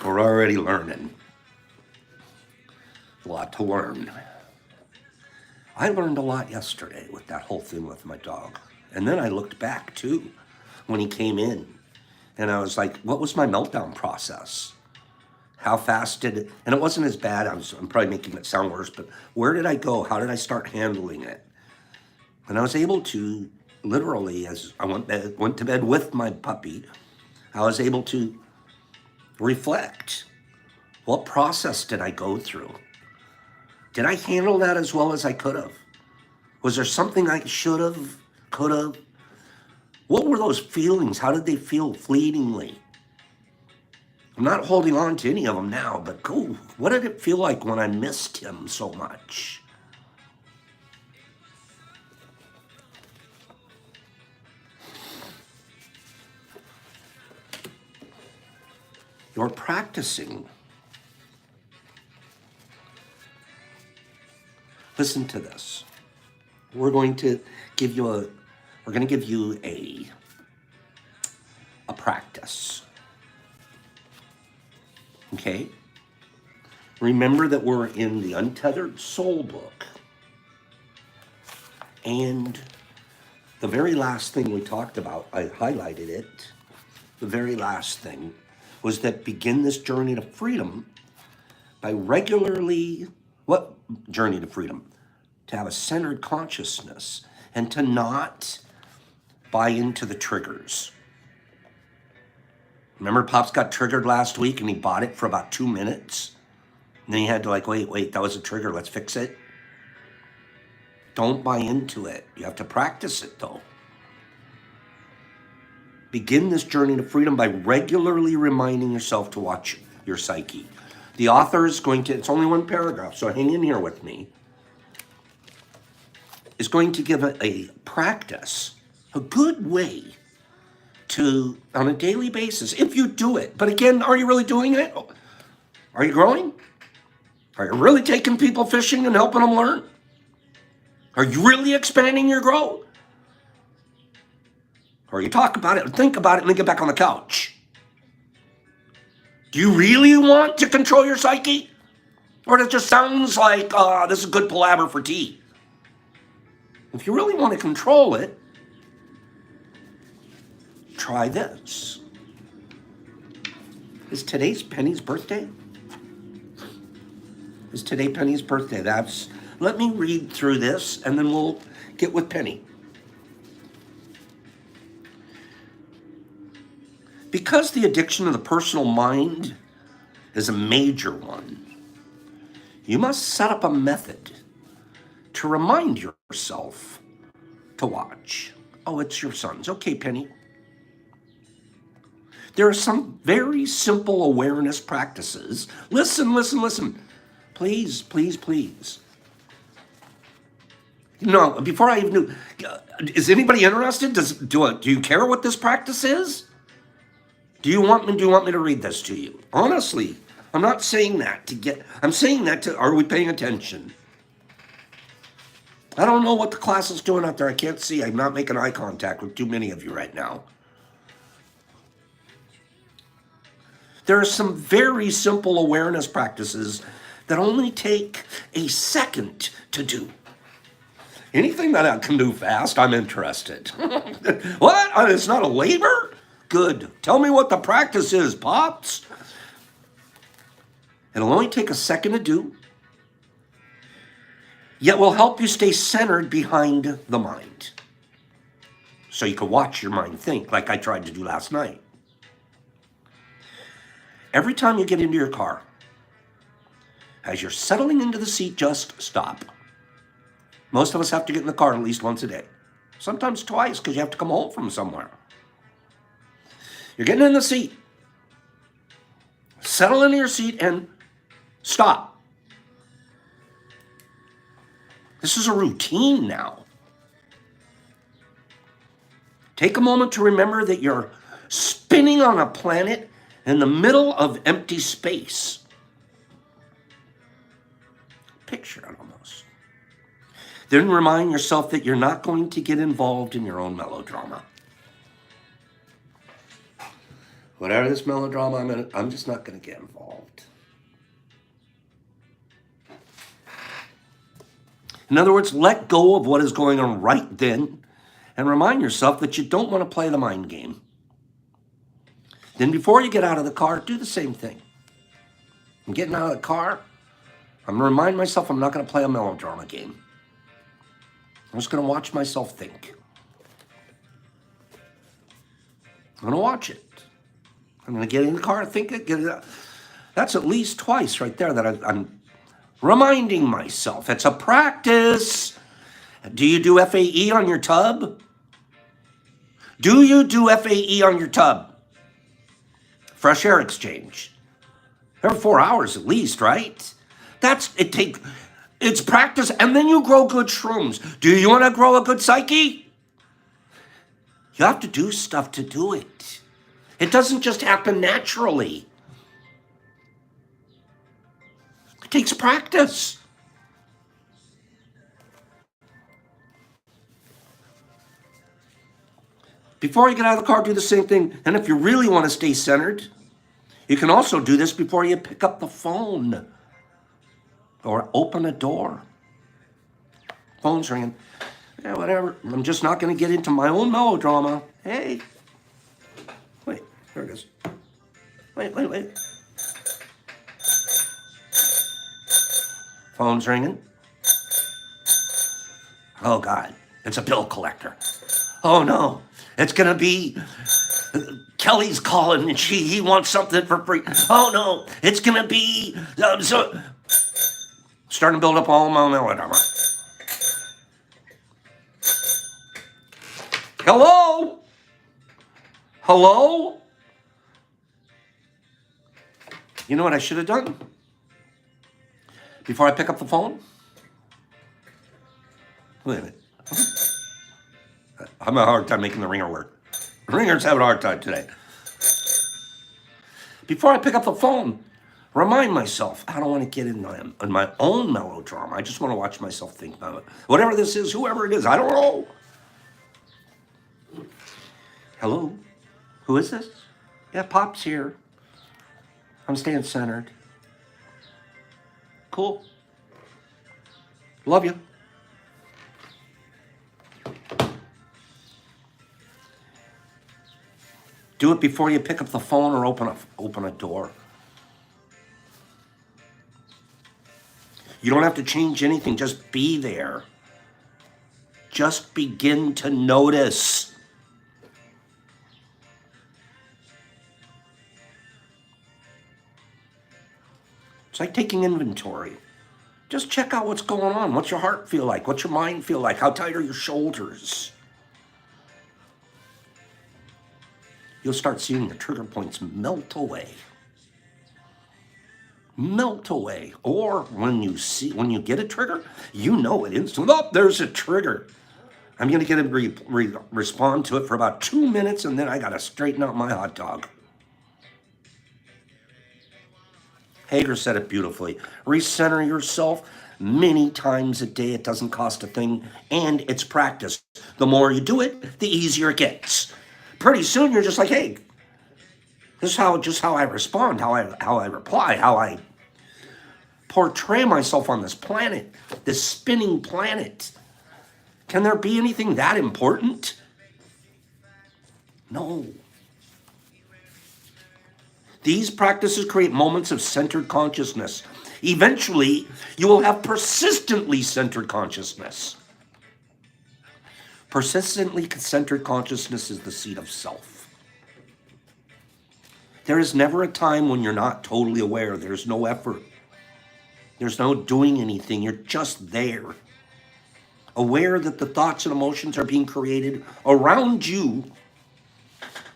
we're already learning. A lot to learn. I learned a lot yesterday with that whole thing with my dog. And then I looked back too when he came in. And I was like, what was my meltdown process? How fast did it? And it wasn't as bad. I'm probably making it sound worse, but where did I go? How did I start handling it? And I was able to literally, as I went to bed with my puppy, I was able to reflect. What process did I go through? Did I handle that as well as I could have? Was there something I should have, could have? What were those feelings? How did they feel fleetingly? I'm not holding on to any of them now, but cool. What did it feel like when I missed him so much? You're practicing. Listen to this. We're going to give you a practice. Okay? Remember that we're in the Untethered Soul book. And the very last thing we talked about, I highlighted it. The very last thing was that begin this journey to freedom by regularly, what journey to freedom? To have a centered consciousness and to not buy into the triggers. Remember Pops got triggered last week and he bought it for about 2 minutes? And then he had to wait, that was a trigger, let's fix it. Don't buy into it. You have to practice it though. Begin this journey to freedom by regularly reminding yourself to watch your psyche. The author is going to, it's only 1 paragraph, so hang in here with me, is going to give a practice, a good way to, on a daily basis, if you do it. But again, are you really doing it? Are you growing? Are you really taking people fishing and helping them learn? Are you really expanding your growth? Or you talk about it and think about it and then get back on the couch? Do you really want to control your psyche? Or it just sounds like, this is good palaver for tea? If you really want to control it, try this. Is today's Penny's birthday? Is today Penny's birthday? Let me read through this and then we'll get with Penny. Because the addiction of the personal mind is a major one, you must set up a method to remind yourself to watch. Oh, it's your sons. Okay, Penny. There are some very simple awareness practices. Listen, listen, listen. Please, please, please. No, before I even knew, is anybody interested? Do you care what this practice is? Do you want me to read this to you? Honestly, I'm not saying that I'm saying that to, are we paying attention? I don't know what the class is doing out there. I can't see. I'm not making eye contact with too many of you right now. There are some very simple awareness practices that only take a second to do. Anything that I can do fast, I'm interested. What? It's not a labor? Good. Tell me what the practice is, Pops. It'll only take a second to do, yet will help you stay centered behind the mind. So you can watch your mind think, like I tried to do last night. Every time you get into your car, as you're settling into the seat, just stop. Most of us have to get in the car at least once a day. Sometimes twice, because you have to come home from somewhere. You're getting in the seat. Settle into your seat and stop. This is a routine now. Take a moment to remember that you're spinning on a planet in the middle of empty space. Picture it almost. Then remind yourself that you're not going to get involved in your own melodrama. Whatever this melodrama, I'm just not going to get involved. In other words, let go of what is going on right then and remind yourself that you don't want to play the mind game. Then before you get out of the car, do the same thing. I'm getting out of the car. I'm going to remind myself I'm not going to play a melodrama game. I'm just going to watch myself think. I'm going to watch it. I'm going to get in the car and think it. Get it out. That's at least twice right there that I'm reminding myself. It's a practice. Do you do FAE on your tub? Do you do FAE on your tub? Fresh air exchange. Every 4 hours at least, right? It's practice, and then you grow good shrooms. Do you want to grow a good psyche? You have to do stuff to do it. It doesn't just happen naturally. It takes practice. Before you get out of the car, do the same thing. And if you really want to stay centered, you can also do this before you pick up the phone or open a door. Phone's ringing. Yeah, whatever. I'm just not going to get into my own melodrama. Hey. Wait, there it is. Wait. Phone's ringing. Oh, God. It's a bill collector. Oh, no. It's going to be Kelly's calling and he wants something for free. Oh, no. It's going to be... starting to build up all my melodrama. Hello? Hello? You know what I should have done? Before I pick up the phone? Wait a minute. I'm having a hard time making the ringer work. The ringer's having a hard time today. Before I pick up the phone, remind myself, I don't want to get in my own melodrama. I just want to watch myself think about it. Whatever this is, whoever it is, I don't know. Hello? Who is this? Yeah, Pop's here. I'm staying centered. Cool. Love you. Do it before you pick up the phone or open a door. You don't have to change anything. Just be there. Just begin to notice. It's like taking inventory. Just check out what's going on. What's your heart feel like? What's your mind feel like? How tight are your shoulders? You'll start seeing your trigger points melt away. Melt away. Or when you get a trigger, you know it instantly. Oh, there's a trigger. I'm going to get him to respond to it for about 2 minutes, and then I got to straighten out my hot dog. Hager said it beautifully. Recenter yourself many times a day. It doesn't cost a thing, and it's practice. The more you do it, the easier it gets. Pretty soon, you're just like, hey, this is how I respond, how I reply, how I portray myself on this planet, this spinning planet. Can there be anything that important? No. These practices create moments of centered consciousness. Eventually, you will have persistently centered consciousness. Persistently centered consciousness is the seat of self. There is never a time when you're not totally aware. There's no effort. There's no doing anything. You're just there. Aware that the thoughts and emotions are being created around you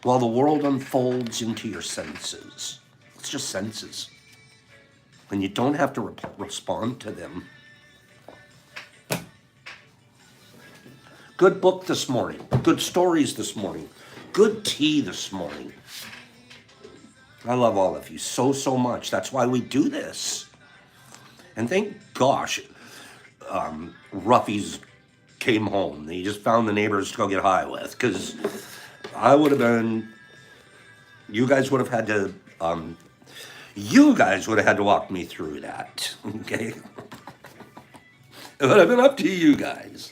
while the world unfolds into your senses. It's just senses. And you don't have to respond to them. Good book this morning. Good stories this morning. Good tea this morning. I love all of you so much. That's why we do this. And thank gosh, Ruffy's came home. He just found the neighbors to go get high with, because I would have been, you guys would have had to walk me through that, okay? It would have been up to you guys.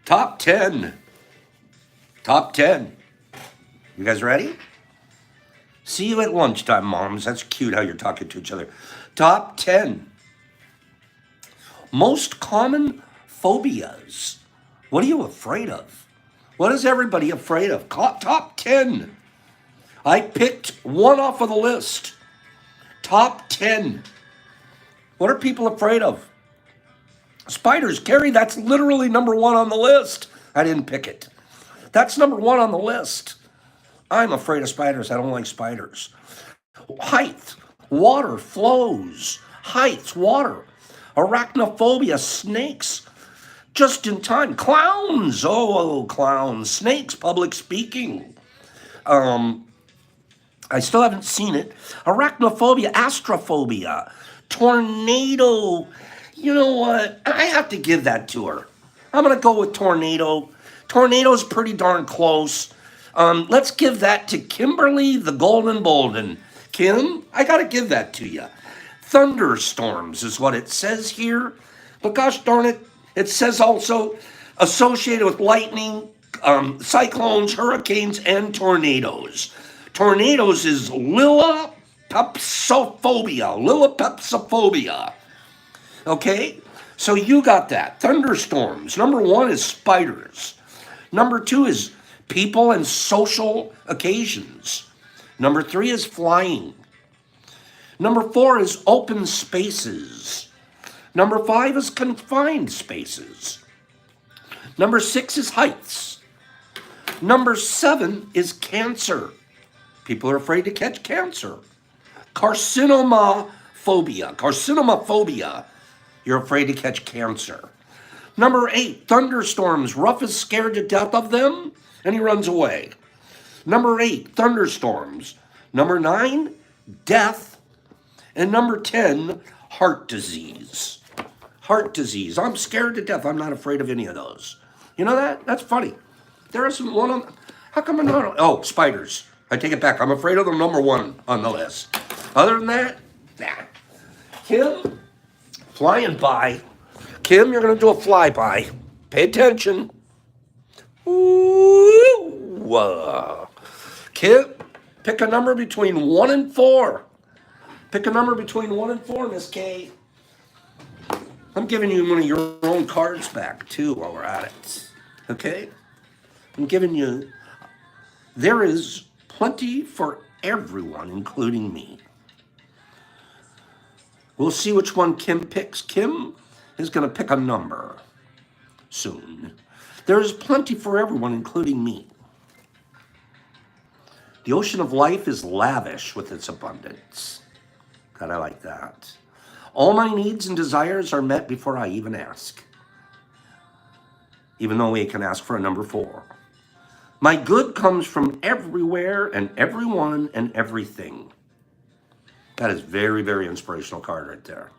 Top 10. Top 10. You guys ready? See you at lunchtime, moms. That's cute how you're talking to each other. Top 10. Most common phobias. What are you afraid of? What is everybody afraid of? Top 10. I picked one off of the list. Top 10. What are people afraid of? Spiders. Carrie, that's literally number 1 on the list. I didn't pick it. That's number 1 on the list. I'm afraid of spiders. I don't like spiders. Height. Water. Flows. Heights. Water. Arachnophobia. Snakes. Just in time. Clowns. Oh, clowns. Snakes. Public speaking. I still haven't seen it. Arachnophobia. Astrophobia. Tornado. You know what? I have to give that to her. I'm going to go with tornado. Tornado's pretty darn close. Let's give that to Kimberly the Golden Bolden. Kim, I got to give that to you. Thunderstorms is what it says here. But gosh darn it, it says also associated with lightning, cyclones, hurricanes, and tornadoes. Tornadoes is Lillipepsophobia. Okay? So you got that. Thunderstorms. Number 1 is spiders. Number 2 is people and social occasions. Number 3 is flying. Number 4 is open spaces. Number 5 is confined spaces. Number 6 is heights. Number 7 is cancer. People are afraid to catch cancer. Carcinomophobia. You're afraid to catch cancer. Number 8, thunderstorms. Ruff is scared to death of them, and he runs away. Number 8, thunderstorms. Number 9, death. And number 10, heart disease. Heart disease. I'm scared to death. I'm not afraid of any of those. You know that? That's funny. There isn't one on... How come I'm not... Oh, spiders. I take it back. I'm afraid of the number 1 on the list. Other than that, nah. Kim, flying by. Kim, you're going to do a flyby. Pay attention. Ooh, Kim, pick a number between 1 and 4. Pick a number between 1 and 4, Miss K. I'm giving you one of your own cards back, too, while we're at it. Okay? I'm giving you... There is plenty for everyone, including me. We'll see which one Kim picks. Kim is going to pick a number soon. There's plenty for everyone, including me. The ocean of life is lavish with its abundance. God, I like that. All my needs and desires are met before I even ask. Even though we can ask for a number 4. My good comes from everywhere and everyone and everything. That is very, very inspirational card right there.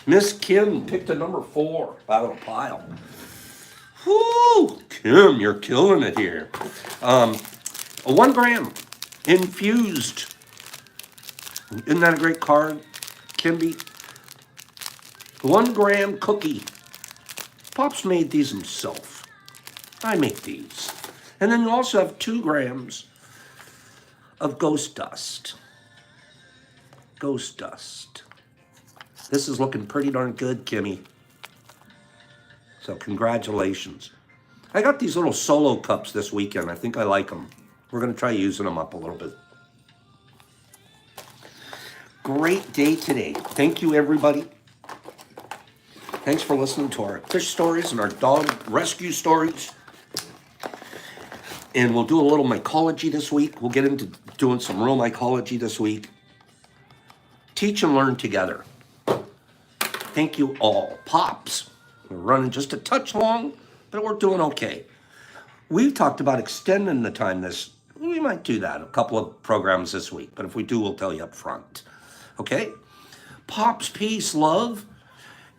Miss Kim picked a number 4 out of a pile. Whoo! Kim, you're killing it here. A 1 gram infused. Isn't that a great card, Kimby? 1 gram cookie. Pops made these himself. I make these. And then you also have 2 grams of ghost dust. Ghost dust. This is looking pretty darn good, Kimmy. So congratulations. I got these little solo cups this weekend. I think I like them. We're going to try using them up a little bit. Great day today. Thank you, everybody. Thanks for listening to our fish stories and our dog rescue stories. And we'll do a little mycology this week. We'll get into doing some real mycology this week. Teach and learn together. Thank you all. Pops. We're running just a touch long, but we're doing okay. We've talked about extending the time this. We might do that, a couple of programs this week. But if we do, we'll tell you up front. Okay? Pops, peace, love.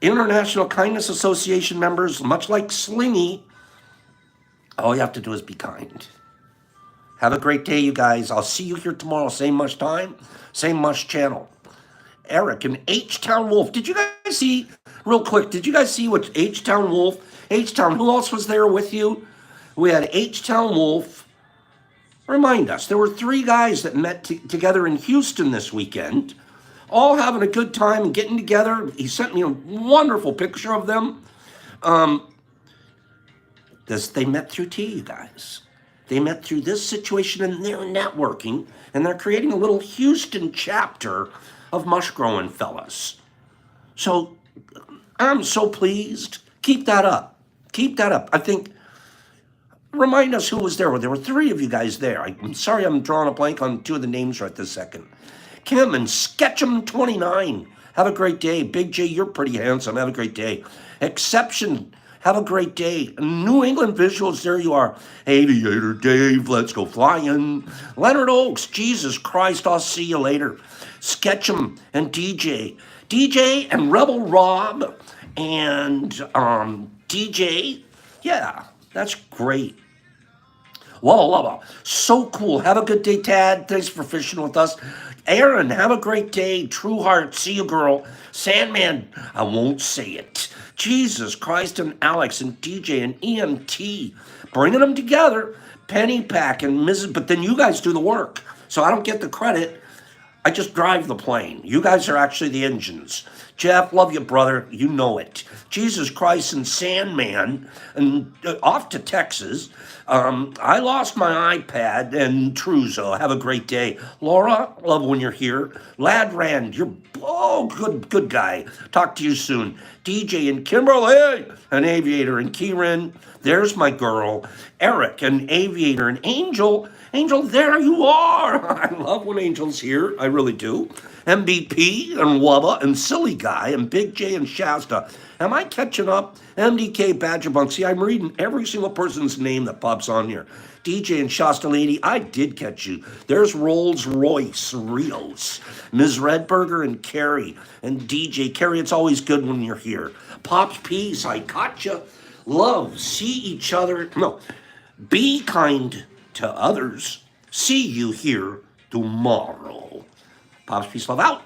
International Kindness Association members, much like Slingy, all you have to do is be kind. Have a great day, you guys. I'll see you here tomorrow. Same much time, same much channel. Eric and H-Town Wolf. Did you guys see, real quick, did you guys see what H-Town Wolf, H-Town, who else was there with you? We had H-Town Wolf. Remind us, there were 3 guys that met together in Houston this weekend, all having a good time and getting together. He sent me a wonderful picture of them. They met through tea, you guys. They met through this situation and they're networking, and they're creating a little Houston chapter of mush growing fellas. So I'm so pleased. Keep that up. Keep that up. I think, remind us who was there. Well, there were 3 of you guys there. I'm sorry I'm drawing a blank on 2 of the names right this second. Kim and Sketchum29. Have a great day. Big J, you're pretty handsome. Have a great day. Exception. Have a great day. New England Visuals, there you are. Aviator Dave, let's go flying. Leonard Oaks, Jesus Christ, I'll see you later. Sketchum and DJ. DJ and Rebel Rob and DJ. Yeah, that's great. Walla Walla. So cool. Have a good day, Tad. Thanks for fishing with us. Aaron, have a great day. True Heart, see you, girl. Sandman, I won't say it. Jesus Christ and Alex and DJ and EMT. Bringing them together. Penny Pack and Mrs. But then you guys do the work. So I don't get the credit. I just drive the plane. You guys are actually the engines. Jeff, love you, brother. You know it. Jesus Christ and Sandman, and off to Texas. I lost my iPad and Truzo. Have a great day. Laura, love when you're here. Lad Rand, you're good guy. Talk to you soon. DJ and Kimberly, an Aviator and Kieran. There's my girl. Eric, an Aviator and Angel. Angel, there you are. I love when Angel's here. I really do. MVP and Wubba and Silly Guy and Big J and Shasta. Am I catching up? MDK Badgerbunk. See, I'm reading every single person's name that pops on here. DJ and Shasta Lady, I did catch you. There's Rolls Royce, Rios, Ms. Redberger and Carrie and DJ. Carrie, it's always good when you're here. Pops Peace, I caught you. Love, see each other. No, be kind to others. See you here tomorrow. Pops Peace, love out.